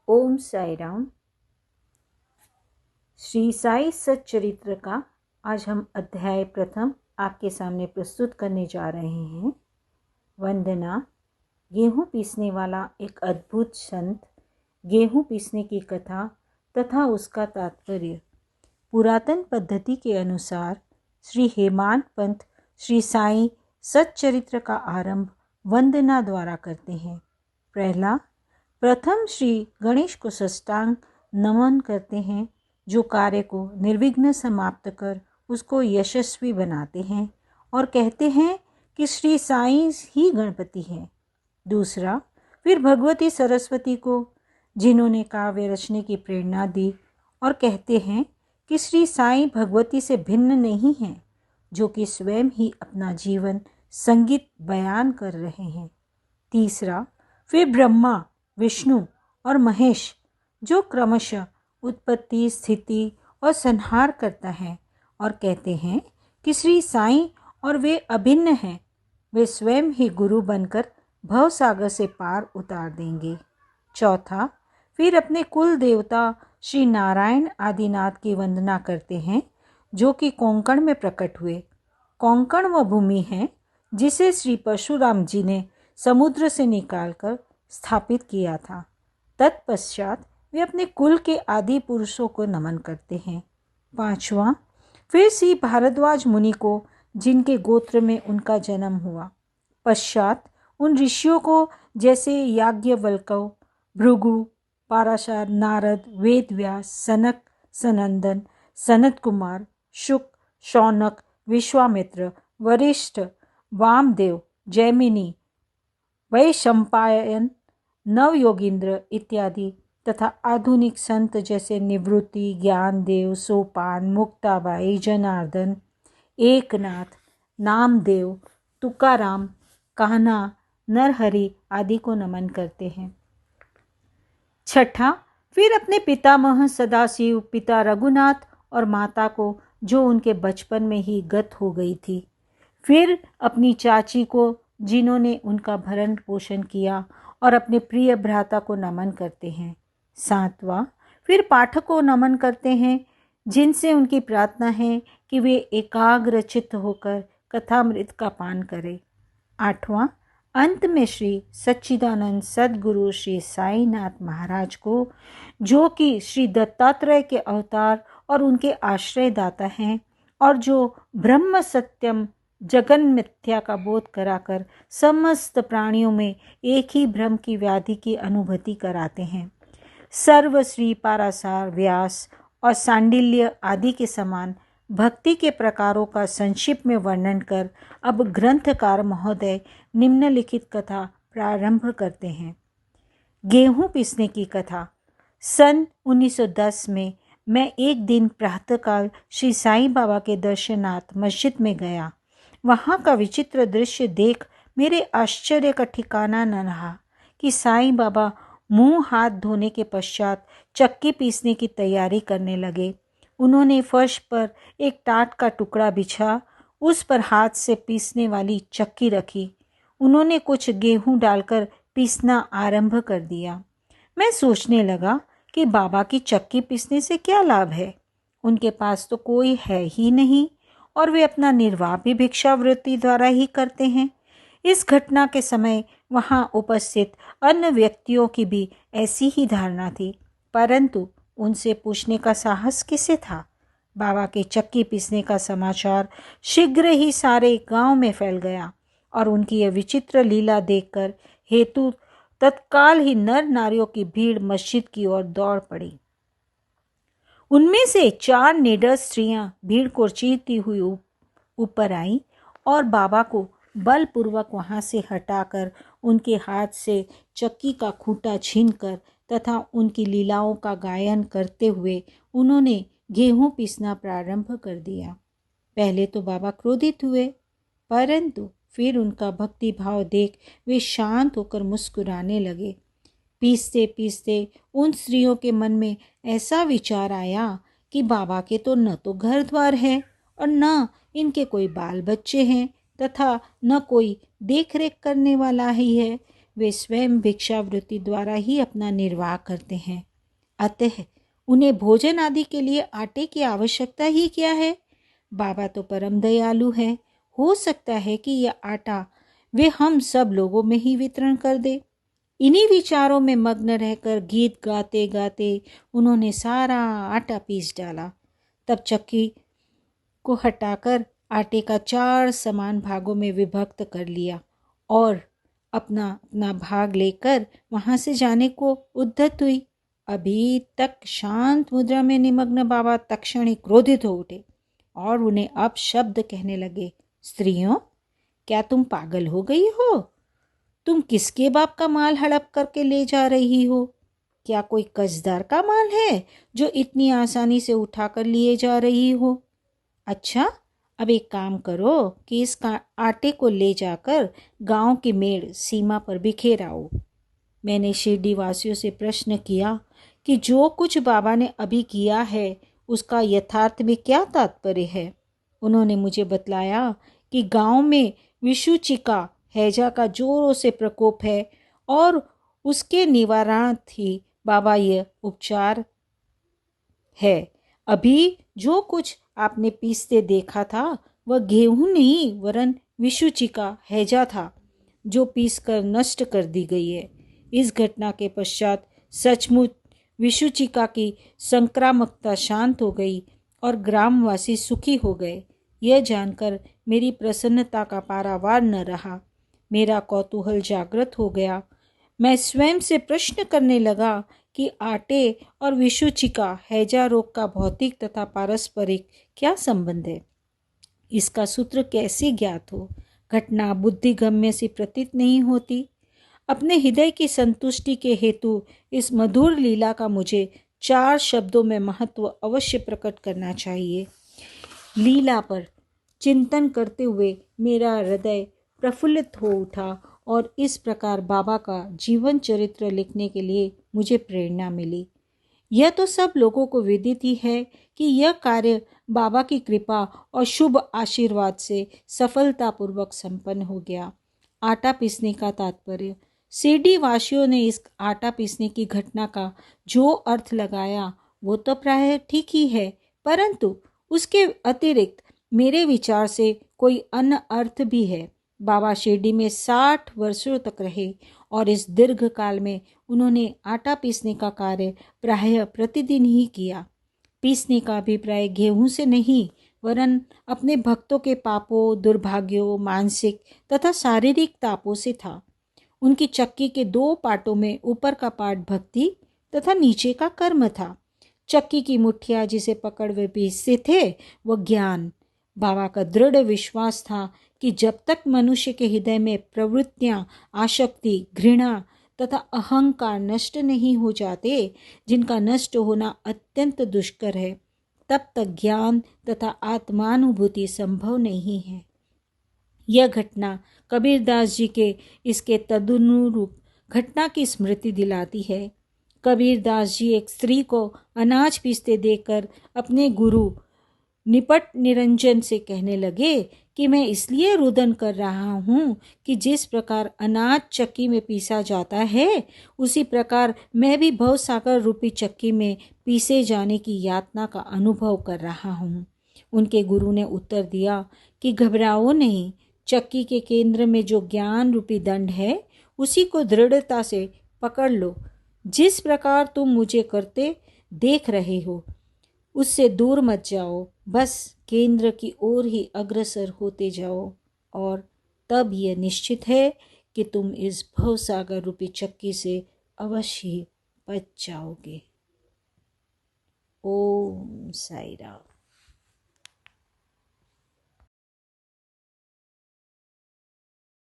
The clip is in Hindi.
ओम साई राम। श्री साई सच्चरित्र का आज हम अध्याय प्रथम आपके सामने प्रस्तुत करने जा रहे हैं। वंदना। गेहूं पीसने वाला एक अद्भुत संत। गेहूं पीसने की कथा तथा उसका तात्पर्य। पुरातन पद्धति के अनुसार श्री हेमांत पंत श्री साई सच्चरित्र का आरंभ वंदना द्वारा करते हैं। प्रथम श्री गणेश को साष्टांग नमन करते हैं, जो कार्य को निर्विघ्न समाप्त कर उसको यशस्वी बनाते हैं और कहते हैं कि श्री साई ही गणपति हैं। दूसरा, फिर भगवती सरस्वती को, जिन्होंने काव्य रचने की प्रेरणा दी, और कहते हैं कि श्री साई भगवती से भिन्न नहीं हैं, जो कि स्वयं ही अपना जीवन संगीत बयान कर रहे हैं। तीसरा, फिर ब्रह्मा, विष्णु और महेश, जो क्रमशः उत्पत्ति, स्थिति और संहार करता है, और कहते हैं कि श्री साई और वे अभिन्न हैं। वे स्वयं ही गुरु बनकर भवसागर से पार उतार देंगे। चौथा, फिर अपने कुल देवता श्री नारायण आदिनाथ की वंदना करते हैं, जो कि कोंकण में प्रकट हुए। कोंकण वह भूमि है जिसे श्री परशुराम जी ने समुद्र से निकालकर स्थापित किया था। तत्पश्चात वे अपने कुल के आदि पुरुषों को नमन करते हैं। पांचवा, फिर श्री भारद्वाज मुनि को, जिनके गोत्र में उनका जन्म हुआ। पश्चात उन ऋषियों को, जैसे याज्ञवल्क्य, भृगु, पाराशर, नारद, वेदव्यास, सनक, सनंदन, सनत कुमार, शुक, शौनक, विश्वामित्र, वरिष्ठ, वामदेव, जैमिनी, वैशंपायन, नवयोगींद्र इत्यादि तथा आधुनिक संत जैसे निवृत्ति, ज्ञानदेव, सोपान, मुक्ताबाई, जनार्दन, एकनाथ, नामदेव, तुकाराम, कान्हा, नरहरि आदि को नमन करते हैं। छठा, फिर अपने पितामह सदाशिव, पिता रघुनाथ और माता को, जो उनके बचपन में ही गत हो गई थी। फिर अपनी चाची को, जिन्होंने उनका भरण पोषण किया, और अपने प्रिय भ्राता को नमन करते हैं। सातवां, फिर पाठक को नमन करते हैं, जिनसे उनकी प्रार्थना है कि वे एकाग्रचित्त होकर कथामृत का पान करें। आठवां, अंत में श्री सच्चिदानंद सद्गुरु श्री साईनाथ महाराज को, जो कि श्री दत्तात्रेय के अवतार और उनके आश्रयदाता हैं, और जो ब्रह्म सत्यम जगन मिथ्या का बोध कराकर समस्त प्राणियों में एक ही भ्रम की व्याधि की अनुभूति कराते हैं। सर्व श्री पारासार, व्यास और सांडिल्य आदि के समान भक्ति के प्रकारों का संक्षिप्त में वर्णन कर अब ग्रंथकार महोदय निम्नलिखित कथा प्रारंभ करते हैं। गेहूं पीसने की कथा। सन 1910 में मैं एक दिन प्रातःकाल श्री साईं बाबा के दर्शनार्थ मस्जिद में गया। वहाँ का विचित्र दृश्य देख मेरे आश्चर्य का ठिकाना न रहा कि साईं बाबा मुंह हाथ धोने के पश्चात चक्की पीसने की तैयारी करने लगे। उन्होंने फर्श पर एक टाट का टुकड़ा बिछा, उस पर हाथ से पीसने वाली चक्की रखी। उन्होंने कुछ गेहूं डालकर पीसना आरंभ कर दिया। मैं सोचने लगा कि बाबा की चक्की पीसने से क्या लाभ है। उनके पास तो कोई है ही नहीं, और वे अपना निर्वाह भी भिक्षावृत्ति द्वारा ही करते हैं। इस घटना के समय वहां उपस्थित अन्य व्यक्तियों की भी ऐसी ही धारणा थी, परंतु उनसे पूछने का साहस किसे था। बाबा के चक्की पीसने का समाचार शीघ्र ही सारे गांव में फैल गया, और उनकी यह विचित्र लीला देखकर हेतु तत्काल ही नर नारियों की भीड़ मस्जिद की ओर दौड़ पड़ी। उनमें से 4 निडर स्त्रियां भीड़ को चीरती हुई ऊपर आई और बाबा को बलपूर्वक वहां से हटाकर उनके हाथ से चक्की का खूंटा छीनकर तथा उनकी लीलाओं का गायन करते हुए उन्होंने गेहूं पीसना प्रारंभ कर दिया। पहले तो बाबा क्रोधित हुए, परंतु फिर उनका भक्ति भाव देख वे शांत होकर मुस्कुराने लगे। पीसते पीसते उन स्त्रियों के मन में ऐसा विचार आया कि बाबा के तो न तो घर द्वार है और न इनके कोई बाल बच्चे हैं, तथा न कोई देख रेख करने वाला ही है। वे स्वयं भिक्षावृत्ति द्वारा ही अपना निर्वाह करते हैं। अतः उन्हें भोजन आदि के लिए आटे की आवश्यकता ही क्या है। बाबा तो परम दयालु है, हो सकता है कि यह आटा वे हम सब लोगों में ही वितरण कर दे। इन्हीं विचारों में मग्न रहकर गीत गाते गाते उन्होंने सारा आटा पीस डाला। तब चक्की को हटाकर आटे का 4 समान भागों में विभक्त कर लिया और अपना अपना भाग लेकर वहां से जाने को उद्यत हुई। अभी तक शांत मुद्रा में निमग्न बाबा तत्क्षण ही क्रोधित हो उठे और उन्हें अब शब्द कहने लगे, स्त्रियों, क्या तुम पागल हो गई हो? तुम किसके बाप का माल हड़प करके ले जा रही हो? क्या कोई कर्जदार का माल है जो इतनी आसानी से उठाकर लिए जा रही हो? अच्छा, अब एक काम करो कि इस आटे को ले जाकर गांव की मेड़ सीमा पर बिखेराओ। मैंने शिरडी वासियों से प्रश्न किया कि जो कुछ बाबा ने अभी किया है उसका यथार्थ में क्या तात्पर्य है। उन्होंने मुझे बतलाया कि गांव में विषुचिका हैजा का जोरों से प्रकोप है और उसके निवारणार्थ ही बाबा यह उपचार है। अभी जो कुछ आपने पीसते देखा था वह गेहूं नहीं वरन विषुचिका हैजा था जो पीसकर नष्ट कर दी गई है। इस घटना के पश्चात सचमुच विषुचिका की संक्रामकता शांत हो गई और ग्रामवासी सुखी हो गए। यह जानकर मेरी प्रसन्नता का पारावार न रहा। मेरा कौतूहल जागृत हो गया। मैं स्वयं से प्रश्न करने लगा कि आटे और विषुचिका हैजा रोग का भौतिक तथा पारस्परिक क्या संबंध है। इसका सूत्र कैसे ज्ञात हो? घटना बुद्धिगम्य सी प्रतीत नहीं होती। अपने हृदय की संतुष्टि के हेतु इस मधुर लीला का मुझे 4 शब्दों में महत्व अवश्य प्रकट करना चाहिए। लीला पर चिंतन करते हुए मेरा हृदय प्रफुल्लित हो उठा और इस प्रकार बाबा का जीवन चरित्र लिखने के लिए मुझे प्रेरणा मिली। यह तो सब लोगों को विदित ही है कि यह कार्य बाबा की कृपा और शुभ आशीर्वाद से सफलतापूर्वक संपन्न हो गया। आटा पीसने का तात्पर्य। शिरडी वासियों ने इस आटा पीसने की घटना का जो अर्थ लगाया वो तो प्रायः ठीक ही है, परंतु उसके अतिरिक्त मेरे विचार से कोई अन्य अर्थ भी है। बाबा शिरडी में 60 वर्षों तक रहे और इस दीर्घ काल में उन्होंने आटा पीसने का कार्य प्रायः प्रतिदिन ही किया। पीसने का अभिप्राय गेहूं से नहीं वरन अपने भक्तों के पापों, दुर्भाग्यों, मानसिक तथा शारीरिक तापों से था। उनकी चक्की के 2 पार्टों में ऊपर का पार्ट भक्ति तथा नीचे का कर्म था। चक्की की मुठिया जिसे पकड़ वे पीसते थे वह ज्ञान। बाबा का दृढ़ विश्वास था कि जब तक मनुष्य के हृदय में प्रवृत्तियां, आसक्ति, घृणा तथा अहंकार नष्ट नहीं हो जाते, जिनका नष्ट होना अत्यंत दुष्कर है, तब तक ज्ञान तथा आत्मानुभूति संभव नहीं है। यह घटना कबीरदास जी के इसके तदनुरूप घटना की स्मृति दिलाती है। कबीरदास जी एक स्त्री को अनाज पीसते देखकर अपने गुरु निपट निरंजन से कहने लगे कि मैं इसलिए रुदन कर रहा हूँ कि जिस प्रकार अनाज चक्की में पीसा जाता है उसी प्रकार मैं भी भवसागर रूपी चक्की में पीसे जाने की यातना का अनुभव कर रहा हूँ। उनके गुरु ने उत्तर दिया कि घबराओ नहीं, चक्की के केंद्र में जो ज्ञान रूपी दंड है उसी को दृढ़ता से पकड़ लो। जिस प्रकार तुम मुझे करते देख रहे हो उससे दूर मत जाओ, बस केंद्र की ओर ही अग्रसर होते जाओ और तब यह निश्चित है कि तुम इस भवसागर रूपी चक्की से अवश्य बच जाओगे। ओम साई राम।